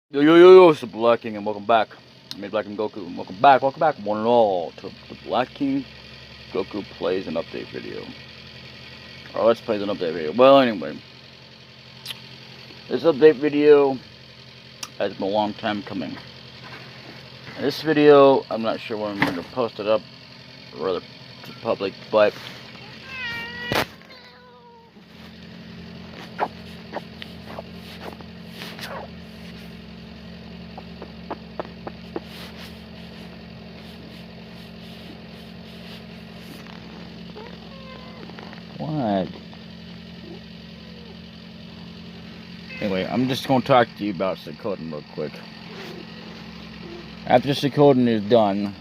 Yo, it's the Black King, and welcome back. I mean, Black King Goku, and welcome back, one and all, to the Black King Goku plays an update video. Or let's play an update video. Well, anyway, this update video has been a long time coming. And this video, I'm not sure when I'm going to post it up, or rather, to the public, but what? Anyway, I'm just going to talk to you about Suikoden real quick. After Suikoden is done,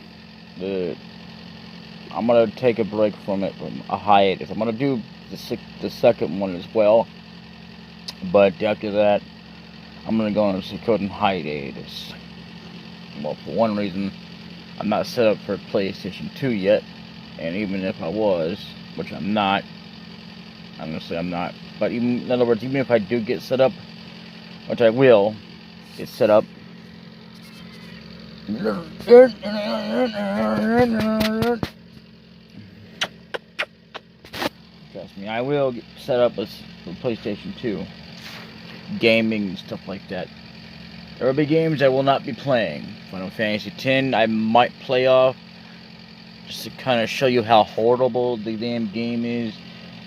I'm going to take a break from it, from a hiatus. I'm going to do the second one as well. But after that, I'm going to go on a Suikoden hiatus. Well, for one reason, I'm not set up for PlayStation 2 yet. And even if I was, which I'm not, I'm going to say I'm not. But even, in other words, even if I do get set up, which I will get set up, trust me, I will get set up for PlayStation 2 gaming and stuff like that. There will be games I will not be playing. Final Fantasy X I might play off, just to kind of show you how horrible the damn game is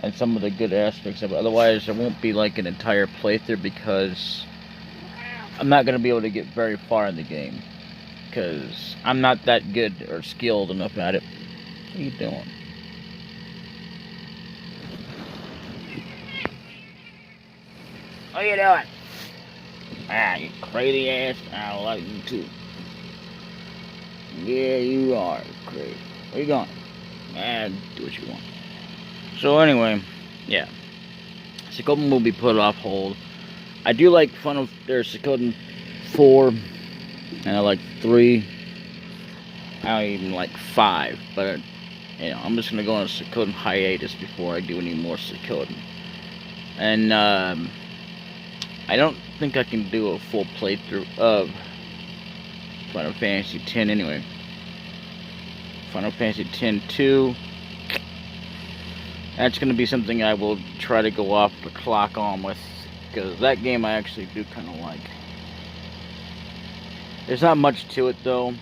and some of the good aspects of it. Otherwise, there won't be like an entire playthrough, because I'm not going to be able to get very far in the game, because I'm not that good or skilled enough at it. What are you doing? What are you doing? Ah, you crazy ass. I like you too. Yeah, you are crazy. Where you going? Ah, do what you want. So anyway, yeah. Suikoden will be put off hold. I do like Suikoden 4, and I like 3. I don't even like 5, but you know, I'm just gonna go on a Suikoden hiatus before I do any more Suikoden. And I don't think I can do a full playthrough of Final Fantasy X anyway. Final Fantasy X-2. That's going to be something I will try to go off the clock on with, because that game I actually do kind of like. There's not much to it though.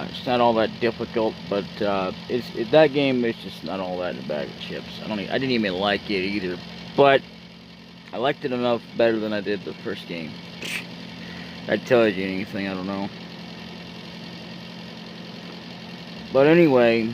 It's not all that difficult, but that game is just not all that in a bag of chips. I didn't even like it either, but I liked it enough better than I did the first game. That tells you anything, I don't know. But anyway,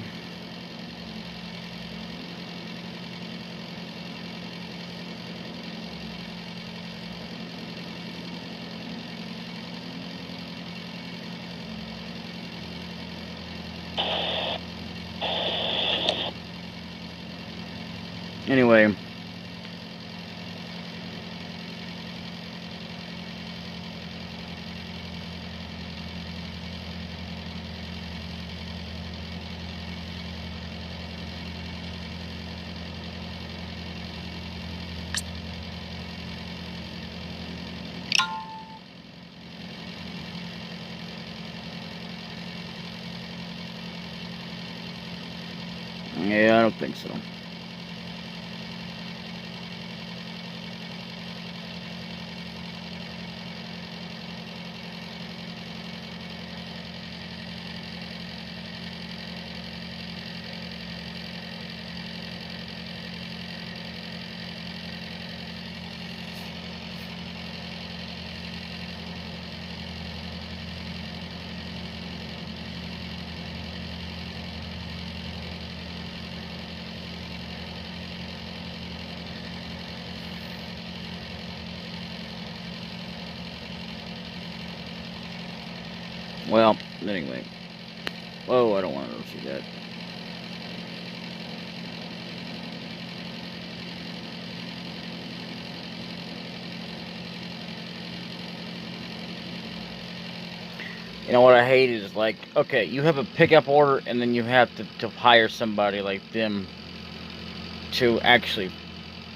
yeah, I don't think so. Well, anyway. Oh, I don't want to see that. You know what I hate is, like, okay, you have a pickup order and then you have to hire somebody like them to actually,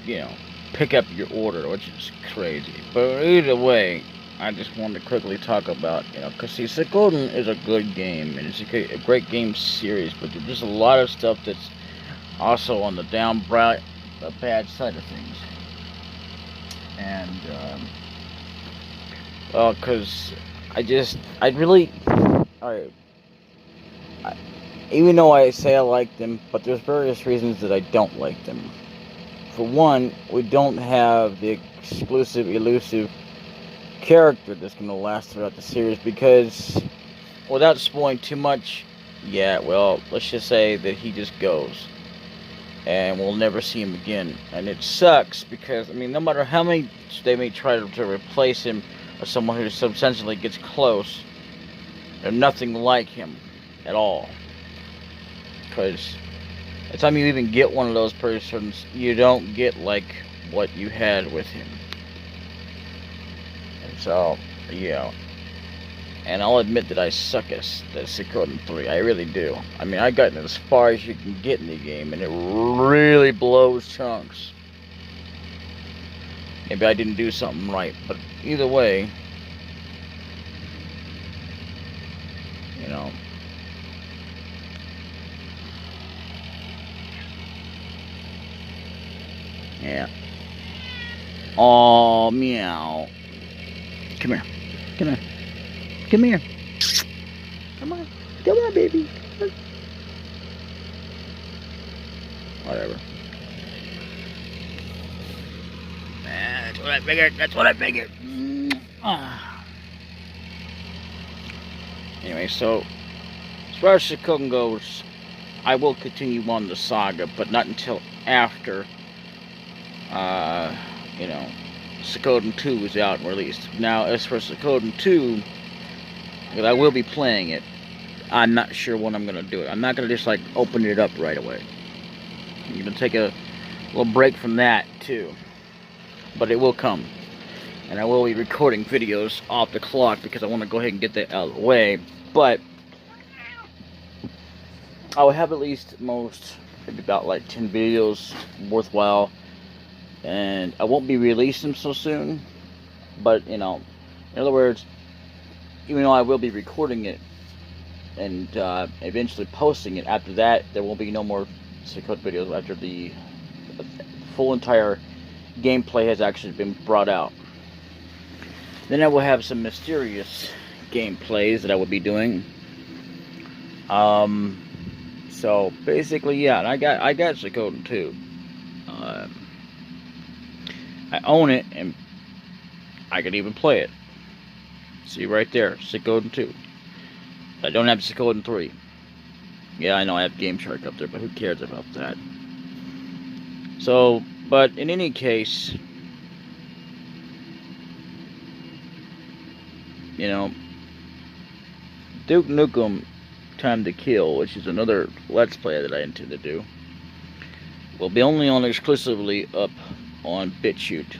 you know, pick up your order, which is crazy. But either way, I just wanted to quickly talk about, because see, Suikoden is a good game, and it's a great game series, but there's a lot of stuff that's also on the bad side of things. And, well, because even though I say I like them, but there's various reasons that I don't like them. For one, we don't have the exclusive, elusive character that's going to last throughout the series, because, without spoiling too much, let's just say that he just goes. And we'll never see him again. And it sucks, because, no matter how many they may try to replace him or someone who substantially gets close, they're nothing like him at all. Because by the time you even get one of those persons, you don't get like what you had with him. And so, and I'll admit that I suck at Suikoden 3. I really do. I got as far as you can get in the game, and it really blows chunks. Maybe I didn't do something right, but either way, yeah. Oh, meow. Come here. Come here. Come here. Come on. Come on, baby. Whatever. That's what I figured. That's what I figured. Anyway, so as far as Suikoden goes, I will continue on the saga, but not until after Suikoden 2 is out and released. Now, as for Suikoden 2, because I will be playing it, I'm not sure when I'm going to do it. I'm not going to just, open it up right away. I'm going to take a little break from that, too. But it will come. And I will be recording videos off the clock, because I want to go ahead and get that out of the way. But I will have at least maybe about 10 videos worthwhile. And I won't be releasing them so soon, but, in other words, even though I will be recording it and eventually posting it, after that, there will be no more Suikoden videos after the full entire gameplay has actually been brought out. Then I will have some mysterious gameplays that I will be doing. So, basically, yeah, and I got Suikoden 2. I own it, and I can even play it. See right there, Suikoden 2. I don't have Suikoden 3. Yeah, I know I have Game Shark up there, but who cares about that? So, but in any case, Duke Nukem Time to Kill, which is another Let's Play that I intend to do, will be only exclusively up on BitChute,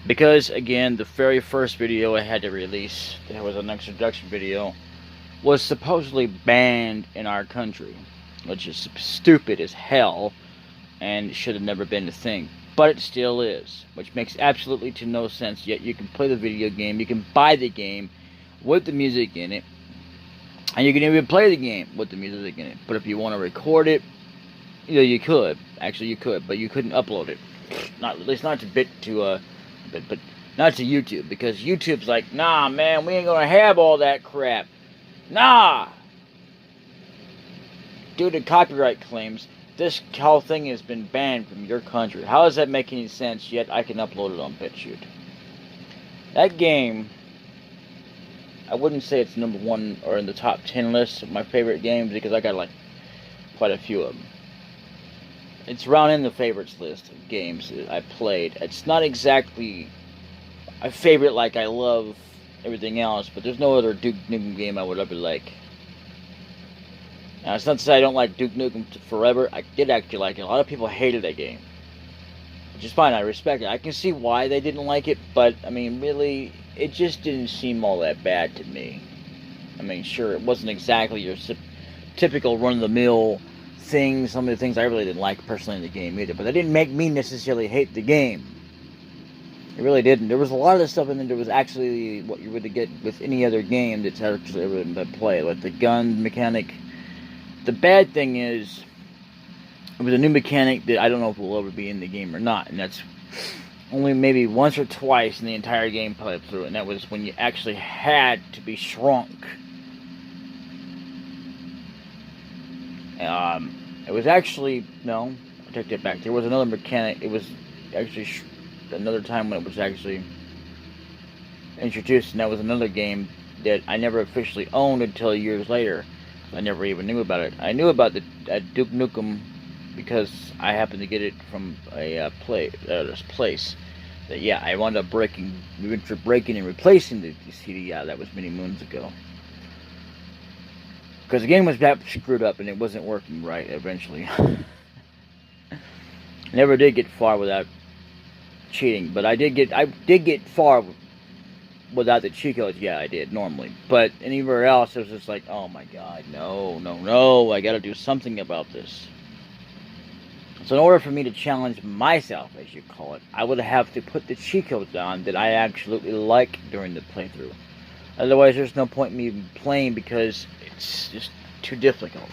because again, the very first video I had to release, that was an introduction video, was supposedly banned in our country, which is stupid as hell and should have never been a thing, but it still is, which makes absolutely no sense. Yet you can play the video game, you can buy the game with the music in it, and you can even play the game with the music in it. But if you want to record it, you could. Actually, you could, but you couldn't upload it. At least not to but not to YouTube, because YouTube's like, nah, man, we ain't gonna have all that crap. Nah. Due to copyright claims, this whole thing has been banned from your country. How does that make any sense? Yet I can upload it on BitChute. That game, I wouldn't say it's number 1 or in the top 10 list of my favorite games, because I got quite a few of them. It's around in the favorites list of games that I played. It's not exactly a favorite like I love everything else, but there's no other Duke Nukem game I would ever like. Now, it's not to say I don't like Duke Nukem Forever. I did actually like it. A lot of people hated that game, which is fine. I respect it. I can see why they didn't like it, but, really, it just didn't seem all that bad to me. Sure, it wasn't exactly your typical run-of-the-mill things, some of the things I really didn't like personally in the game either. But that didn't make me necessarily hate the game. It really didn't. There was a lot of the stuff in there that was actually what you would get with any other game that's actually ever been played, like the gun mechanic. The bad thing is, it was a new mechanic that I don't know if it will ever be in the game or not, and that's only maybe once or twice in the entire game played through, and that was when you actually had to be shrunk. It was actually, no, I take that back. There was another mechanic. It was actually another time when it was actually introduced, and that was another game that I never officially owned until years later. I never even knew about it. I knew about the Duke Nukem because I happened to get it from a this place. That, yeah, I wound up breaking and replacing the CD. Yeah, that was many moons ago. Because the game was that screwed up and it wasn't working right eventually. Never did get far without cheating, but I did get far without the cheat codes. Yeah, I did normally, but anywhere else it was just like, oh my god, no, I gotta do something about this. So in order for me to challenge myself, as you call it, I would have to put the cheat codes on that I absolutely like during the playthrough. Otherwise, there's no point in me even playing because it's just too difficult.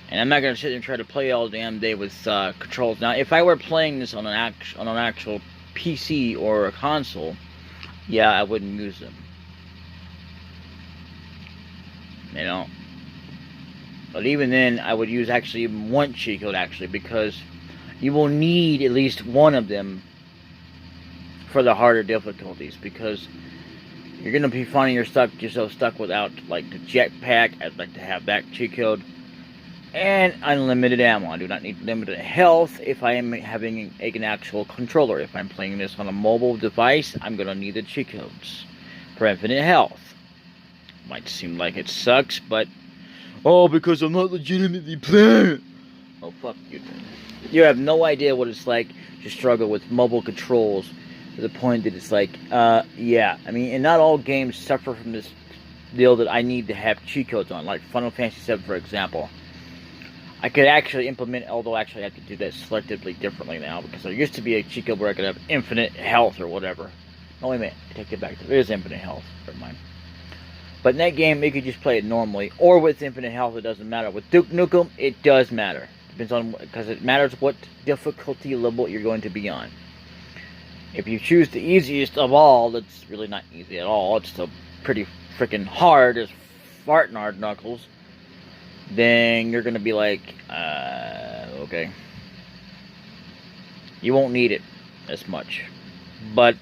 And I'm not going to sit there and try to play all damn day with controls. Now, if I were playing this on an actual PC or a console, yeah, I wouldn't use them. You know. But even then, I would use actually even one cheat code, actually, because you will need at least one of them for the harder difficulties, because you're going to be finding yourself stuck without, like, the jetpack. I'd like to have that cheat code. And unlimited ammo. I do not need limited health if I am having an actual controller. If I'm playing this on a mobile device, I'm going to need the cheat codes for infinite health. Might seem like it sucks, but... oh, because I'm not legitimately playing. Oh, fuck you. You have no idea what it's like to struggle with mobile controls to the point that it's like, yeah. I mean, and not all games suffer from this deal that I need to have cheat codes on. Like Final Fantasy VII, for example. I could actually implement, although actually I have to do that selectively differently now, because there used to be a cheat code where I could have infinite health or whatever. Oh, wait a minute. I take it back. There is infinite health. Never mind. But in that game, you could just play it normally, or with infinite health, it doesn't matter. With Duke Nukem, it does matter. Depends on, because it matters what difficulty level you're going to be on. If you choose the easiest of all, that's really not easy at all. It's still pretty freaking hard as farting hard knuckles. Then you're going to be like, okay. You won't need it as much. But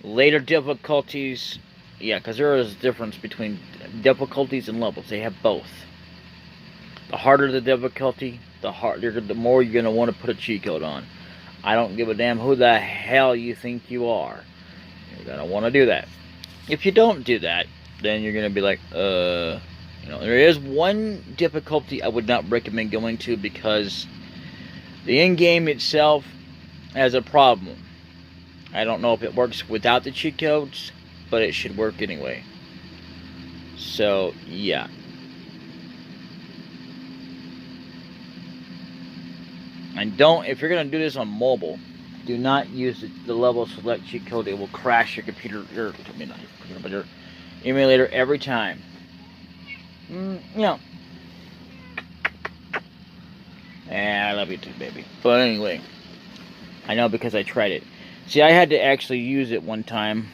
later difficulties, yeah, because there is a difference between difficulties and levels. They have both. The harder the difficulty, the more you're going to want to put a cheat code on. I don't give a damn who the hell you think you are. You're going to want to do that. If you don't do that, then you're going to be like, you know, there is one difficulty I would not recommend going to, because the in-game itself has a problem. I don't know if it works without the cheat codes, but it should work anyway. So, yeah. And if you're going to do this on mobile, do not use the level select cheat code. It will crash your computer, not your computer, but your emulator every time. You know. I love you too, baby. But anyway, I know because I tried it. See, I had to actually use it one time.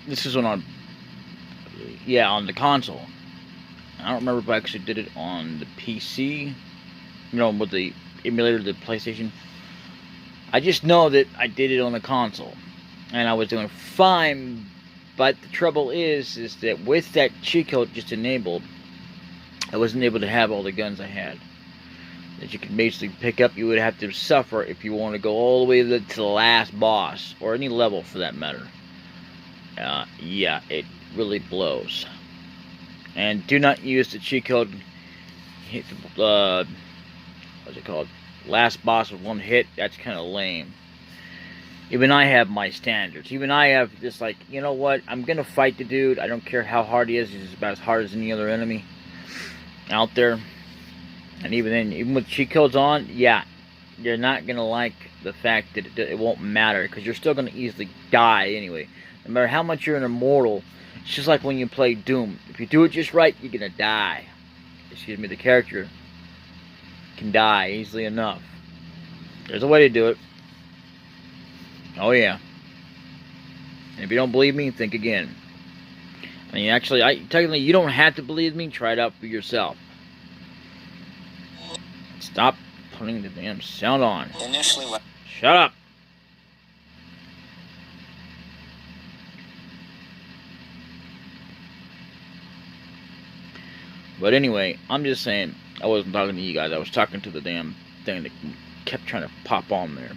This is on the console. I don't remember if I actually did it on the PC. You know, with the emulator, the PlayStation. I just know that I did it on the console, and I was doing fine. But the trouble is that with that cheat code just enabled, I wasn't able to have all the guns I had that you could basically pick up. You would have to suffer if you want to go all the way to the last boss, or any level for that matter. Yeah, it really blows. And do not use the cheat code. Hit what's it called? Last boss with one hit. That's kind of lame. Even I have my standards. Even I have just like, you know what? I'm gonna fight the dude. I don't care how hard he is. He's about as hard as any other enemy out there. And even then, even with cheat codes on, yeah, you're not gonna like the fact that it won't matter because you're still gonna easily die anyway. No matter how much you're an immortal, it's just like when you play Doom. If you do it just right, you're gonna die. Excuse me, the character can die easily enough. There's a way to do it. Oh yeah. And if you don't believe me, think again. I mean, actually, technically, you don't have to believe me. Try it out for yourself. Stop putting the damn sound on. Initially, Shut up. But anyway, I'm just saying, I wasn't talking to you guys. I was talking to the damn thing that kept trying to pop on there.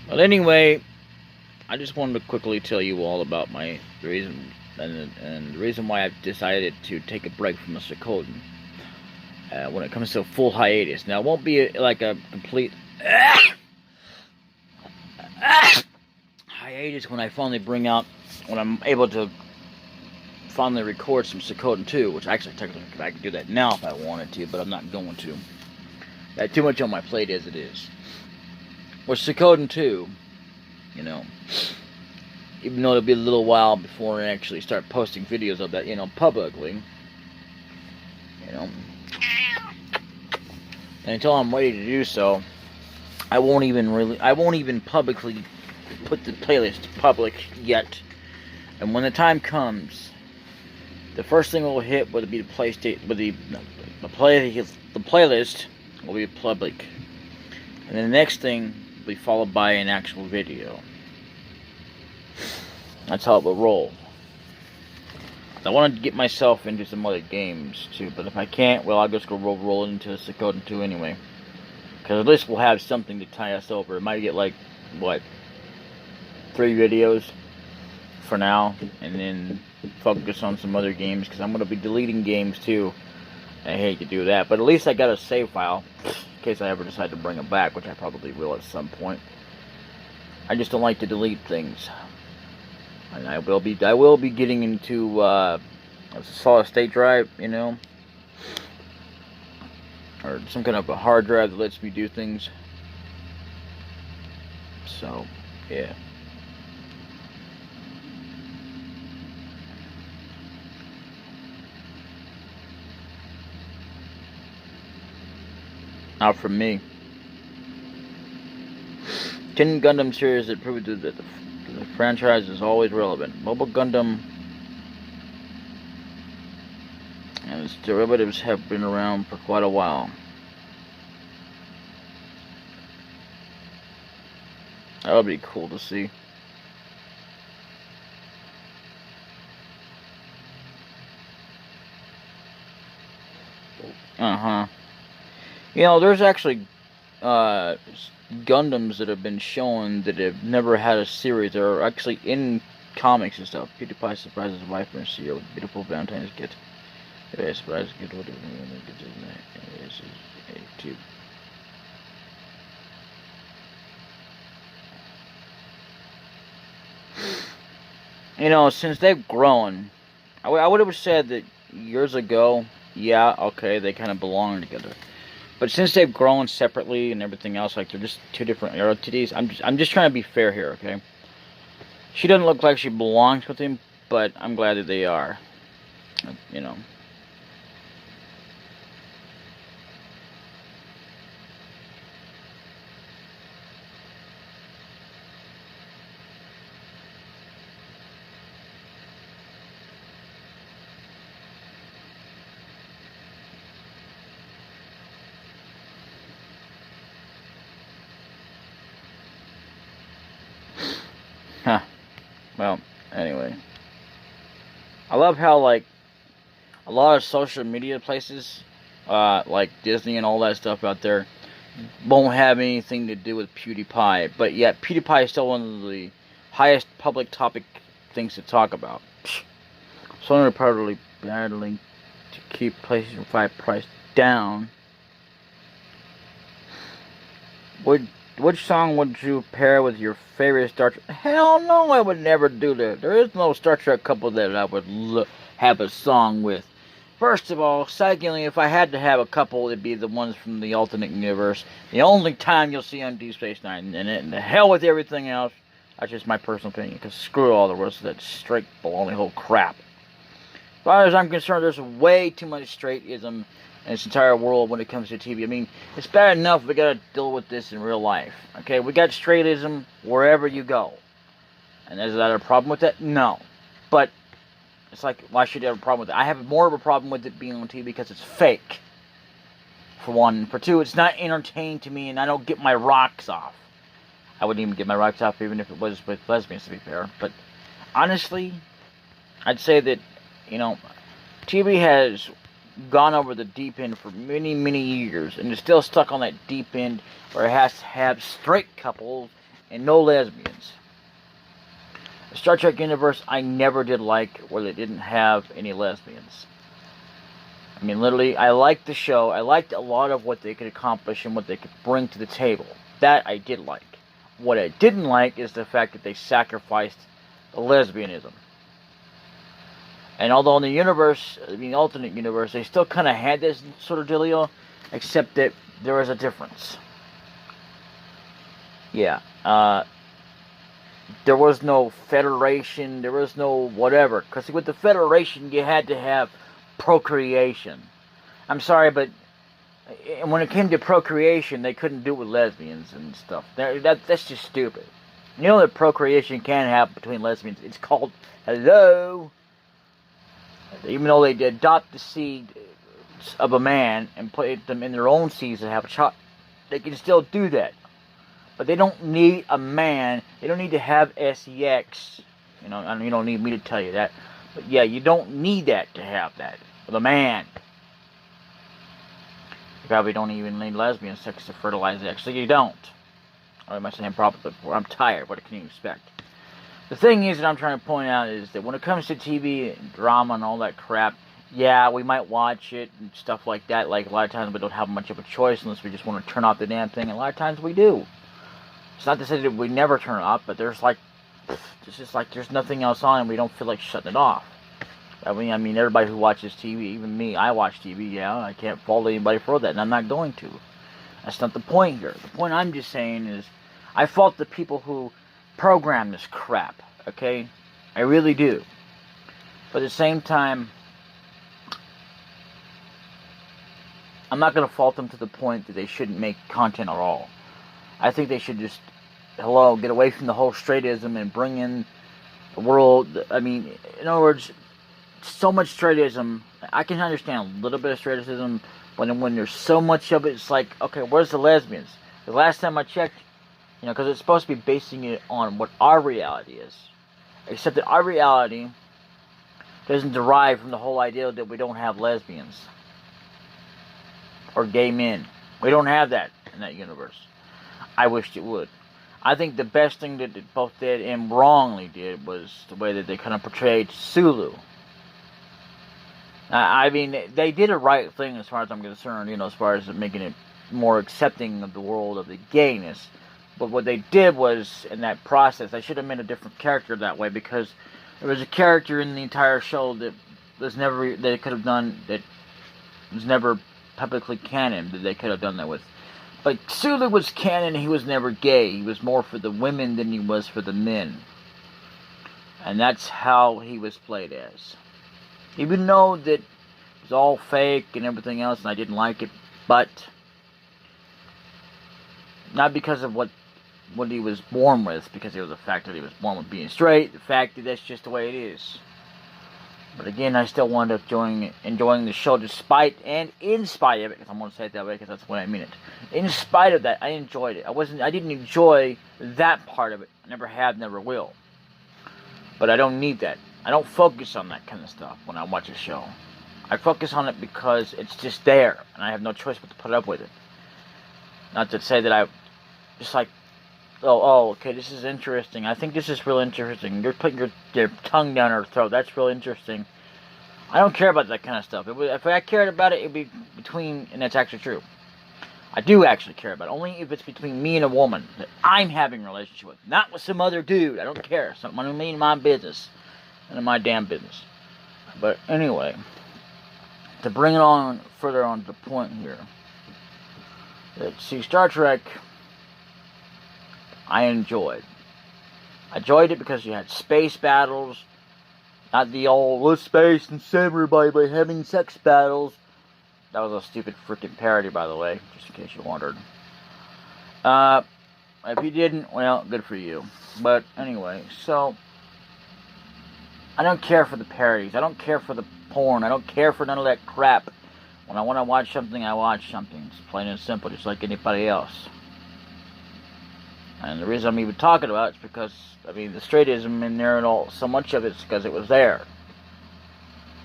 But anyway, I just wanted to quickly tell you all about my reason and the reason why I've decided to take a break from the Suikoden when it comes to a full hiatus. Now, it won't be like a complete hiatus when I finally when I'm able to finally record some Suikoden 2, which actually technically I could do that now if I wanted to, but I'm not going to. I have too much on my plate as it is. With Suikoden 2, you know, even though it'll be a little while before I actually start posting videos of that, you know, publicly, you know, and until I'm ready to do so, I won't even publicly put the playlist public yet. And when the time comes, the first thing we'll hit will be the PlayStation, the playlist will be public, and then the next thing will be followed by an actual video. That's how it will roll. I wanted to get myself into some other games too, but if I can't, well, I'll just go roll into Suikoden 2 anyway. Because at least we'll have something to tie us over. It might get like, what, 3 videos for now, and then focus on some other games, because I'm going to be deleting games too. I hate to do that, but at least I got a save file in case I ever decide to bring them back, which I probably will at some point. I just don't like to delete things. And I will be getting into a solid state drive, you know, or some kind of a hard drive that lets me do things. So, yeah. Not from me. 10 Gundam series that proved that the franchise is always relevant. Mobile Gundam and its derivatives have been around for quite a while. That would be cool to see. You know, there's actually Gundams that have been shown that have never had a series. They're actually in comics and stuff. PewDiePie surprises his wife and CEO with a beautiful Valentine's gift. Yeah, surprise gift. What is it? You know, since they've grown, I would have said that years ago, yeah, okay, they kind of belong together. But since they've grown separately and everything else, like they're just 2 different entities, I'm just trying to be fair here, okay? She doesn't look like she belongs with him, but I'm glad that they are. You know. Huh. Well, anyway. I love how, like, a lot of social media places, like Disney and all that stuff out there, won't have anything to do with PewDiePie. But yet, PewDiePie is still one of the highest public topic things to talk about. Sony reportedly battling to keep PlayStation 5 price down. Would Which song would you pair with your favorite Star Trek? Hell no, I would never do that. There is no Star Trek couple that I would have a song with. First of all, secondly, if I had to have a couple, it'd be the ones from the alternate universe. The only time you'll see on Deep Space Nine, and the hell with everything else. That's just my personal opinion, because screw all the rest of that straight baloney whole crap. As far as I'm concerned, there's way too much straightism in this entire world when it comes to TV. I mean, it's bad enough we gotta deal with this in real life. Okay, we got straightism wherever you go. And is that a problem with that? No. But it's like, why should you have a problem with it? I have more of a problem with it being on TV because it's fake. For one. For two, it's not entertaining to me and I don't get my rocks off. I wouldn't even get my rocks off even if it was with lesbians, to be fair. But honestly, I'd say that, TV has gone over the deep end for many, many years, and it's still stuck on that deep end where it has to have straight couples and no lesbians. The Star Trek universe, I never did like where they didn't have any lesbians. I mean, literally, I liked the show. I liked a lot of what they could accomplish and what they could bring to the table. That I did like. What I didn't like is the fact that they sacrificed the lesbianism. And although in the alternate universe, they still kind of had this sort of dealio, except that there was a difference. Yeah, there was no Federation, there was no whatever. Because with the Federation, you had to have procreation. I'm sorry, but when it came to procreation, they couldn't do it with lesbians and stuff. That's just stupid. You know that procreation can happen between lesbians. It's called, hello. Even though they adopt the seed of a man and put them in their own seeds and have a child, they can still do that. But they don't need a man. They don't need to have sex. You don't need me to tell you that. But yeah, you don't need that to have that with a man. You probably don't even need lesbian sex to fertilize eggs, so you don't. Or am I saying probably? I'm tired. What can you expect? The thing is that I'm trying to point out is that when it comes to TV and drama and all that crap, yeah, we might watch it and stuff like that. Like, a lot of times we don't have much of a choice unless we just want to turn off the damn thing. And a lot of times we do. It's not to say that we never turn it off, but there's there's nothing else on and we don't feel like shutting it off. I mean, everybody who watches TV, even me, I watch TV, yeah, I can't fault anybody for that, and I'm not going to. That's not the point here. The point I'm just saying is, I fault the people who program this crap, okay? I really do. But at the same time, I'm not going to fault them to the point that they shouldn't make content at all. I think they should just, get away from the whole straightism and bring in the world. I mean, in other words, so much straightism. I can understand a little bit of straightism, but when there's so much of it, it's like, okay, where's the lesbians? The last time I checked, because it's supposed to be basing it on what our reality is. Except that our reality doesn't derive from the whole idea that we don't have lesbians. Or gay men. We don't have that in that universe. I wished it would. I think the best thing that they both did and wrongly did was the way that they kind of portrayed Sulu. I mean, they did a right thing as far as I'm concerned, as far as making it more accepting of the world of the gayness. But what they did was, in that process, they should have made a different character that way, because there was a character in the entire show that was never, they could have done, that was never publicly canon, that they could have done that with. But Sulu was canon, he was never gay. He was more for the women than he was for the men. And that's how he was played as. Even though that it was all fake and everything else, and I didn't like it, but not because of what he was born with, because it was the fact that he was born with being straight, the fact that that's just the way it is. But again, I still wound up enjoying the show despite and in spite of it, because I'm going to say it that way because that's the way I mean it. In spite of that, I enjoyed it. I didn't enjoy that part of it. I never have, never will. But I don't need that. I don't focus on that kind of stuff when I watch a show. I focus on it because it's just there, and I have no choice but to put up with it. Not to say that I just like, okay, this is interesting. I think this is real interesting. You're putting your tongue down her throat. That's real interesting. I don't care about that kind of stuff. If I cared about it, it'd be between, and that's actually true. I do actually care about it. Only if it's between me and a woman that I'm having a relationship with. Not with some other dude. I don't care. Something I mean, my business. None of my damn business. But anyway, to bring it on further on to the point here. See, Star Trek, I enjoyed. I enjoyed it because you had space battles. Not the old, let's space and save everybody by having sex battles. That was a stupid freaking parody, by the way, just in case you wondered. If you didn't, well, good for you. But anyway, so I don't care for the parodies. I don't care for the porn. I don't care for none of that crap. When I want to watch something, I watch something. It's plain and simple, just like anybody else. And the reason I'm even talking about it is because, I mean, the straightism in there and all, so much of it's because it was there.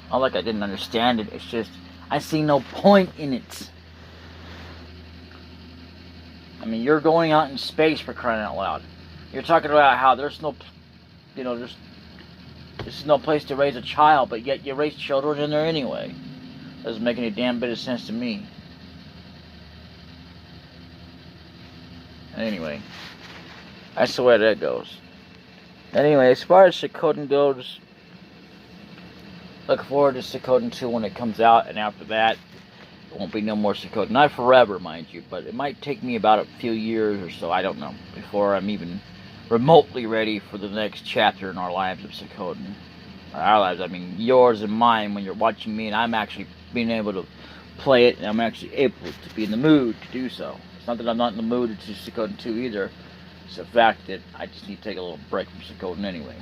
Not like I didn't understand it, it's just, I see no point in it. I mean, you're going out in space for crying out loud. You're talking about how there's no, you know, this is no place to raise a child, but yet you raise children in there anyway. Doesn't make any damn bit of sense to me. Anyway, that's the way that goes. Anyway, as far as Suikoden goes, look forward to Suikoden 2 when it comes out, and after that, there won't be no more Suikoden. Not forever, mind you, but it might take me about a few years or so, I don't know, before I'm even remotely ready for the next chapter in our lives of Suikoden. Our lives, I mean yours and mine, when you're watching me and I'm actually being able to play it, and I'm actually able to be in the mood to do so. It's not that I'm not in the mood to do Suikoden 2 either. It's the fact that I just need to take a little break from Suikoden anyway.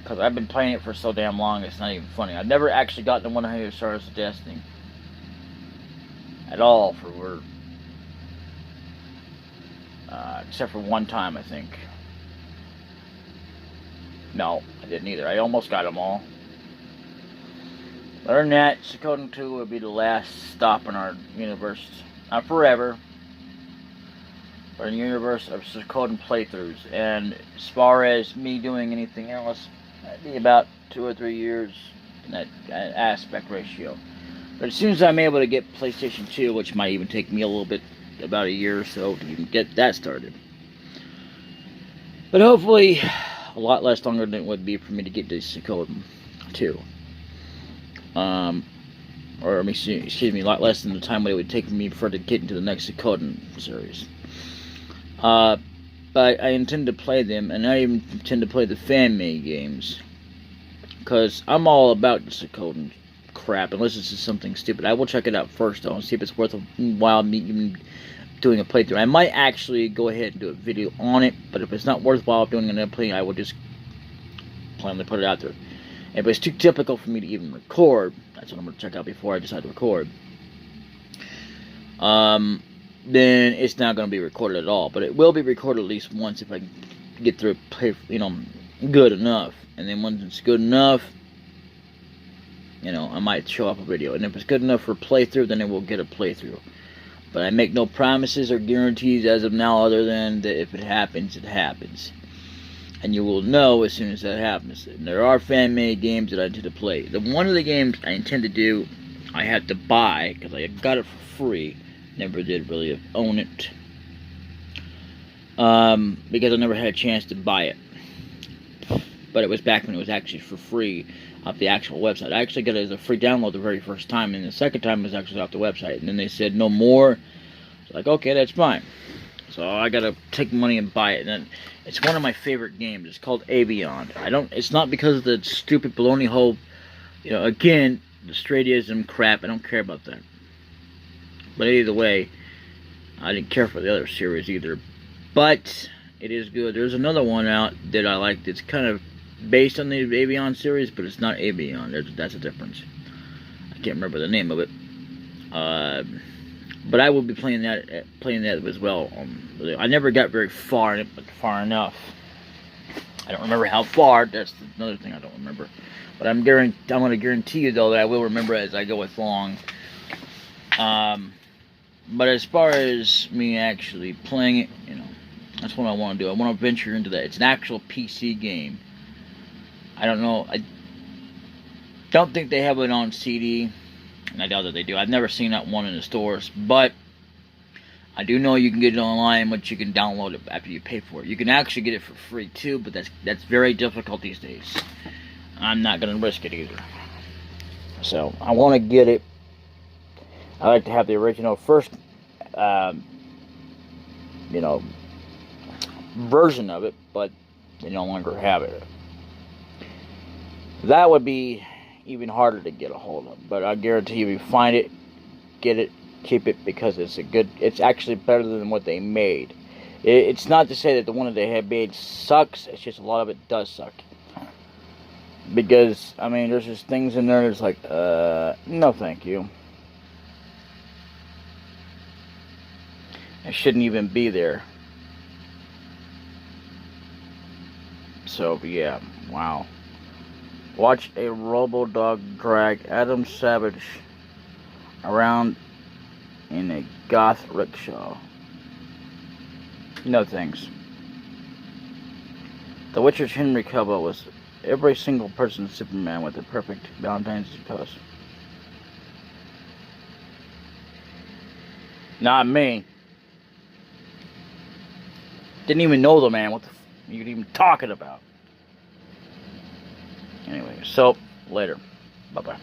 Because I've been playing it for so damn long, it's not even funny. I've never actually gotten to 100 Stars of Destiny. At all, except for one time, I think. No, I didn't either. I almost got them all. Other than that, Suikoden 2 will be the last stop in our universe. Not forever, but in the universe of Suikoden playthroughs. And as far as me doing anything else, that'd be about 2 or 3 years in that aspect ratio. But as soon as I'm able to get PlayStation 2, which might even take me a little bit, about a year or so, to even get that started. But hopefully, a lot less longer than it would be for me to get to Suikoden 2. Or, excuse me, a lot less than the time it would take me for to get into the next Suikoden series. But I intend to play them, and I even intend to play the fan-made games. Because I'm all about the Suikoden crap, unless it's just something stupid. I will check it out first, though, and see if it's worth a while me even doing a playthrough. I might actually go ahead and do a video on it, but if it's not worthwhile doing another playthrough, I will just plainly put it out there. If it's too typical for me to even record, that's what I'm going to check out before I decide to record, then it's not going to be recorded at all. But it will be recorded at least once if I get through it, good enough. And then once it's good enough, I might show up a video. And if it's good enough for a playthrough, then it will get a playthrough. But I make no promises or guarantees as of now, other than that if it happens, it happens. And you will know as soon as that happens. And there are fan-made games that I intend to play. One of the games I intend to do, I had to buy, because I got it for free. Never did really own it. Because I never had a chance to buy it. But it was back when it was actually for free off the actual website. I actually got it as a free download the very first time, and the second time it was actually off the website. And then they said no more. It's like, okay, that's fine. So I gotta take money and buy it. And then it's one of my favorite games. It's called Beyond. It's not because of the stupid baloney hole. Again, the straightism crap. I don't care about that. But either way, I didn't care for the other series either. But it is good. There's another one out that I like that's kind of based on the Beyond series, but it's not Beyond. That's a difference. I can't remember the name of it. But I will be playing that as well. I never got very far in it, but far enough. I don't remember how far. That's another thing I don't remember. But I'm going to guarantee you, though, that I will remember as I go along. But as far as me actually playing it, that's what I want to do. I want to venture into that. It's an actual PC game. I don't know. I don't think they have it on CD. And I doubt that they do. I've never seen that one in the stores, but I do know you can get it online, but you can download it after you pay for it. You can actually get it for free too, but that's very difficult these days. I'm not gonna risk it either. So I want to get it. I like to have the original first, you know, version of it, but they no longer have it. That would be even harder to get a hold of. But I guarantee you, if you find it, get it, keep it, because it's actually better than what they made. It's not to say that the one that they have made sucks. It's just a lot of it does suck. Because, I mean, there's just things in there that's like, no thank you. It shouldn't even be there. So, yeah, wow. Watch a robo-dog drag Adam Savage around in a goth rickshaw. No thanks. The Witcher's Henry Cavill was every single person's Superman with the perfect Valentine's Day pose. Not me. Didn't even know the man. What the you even talking about? Anyway, so later. Bye bye.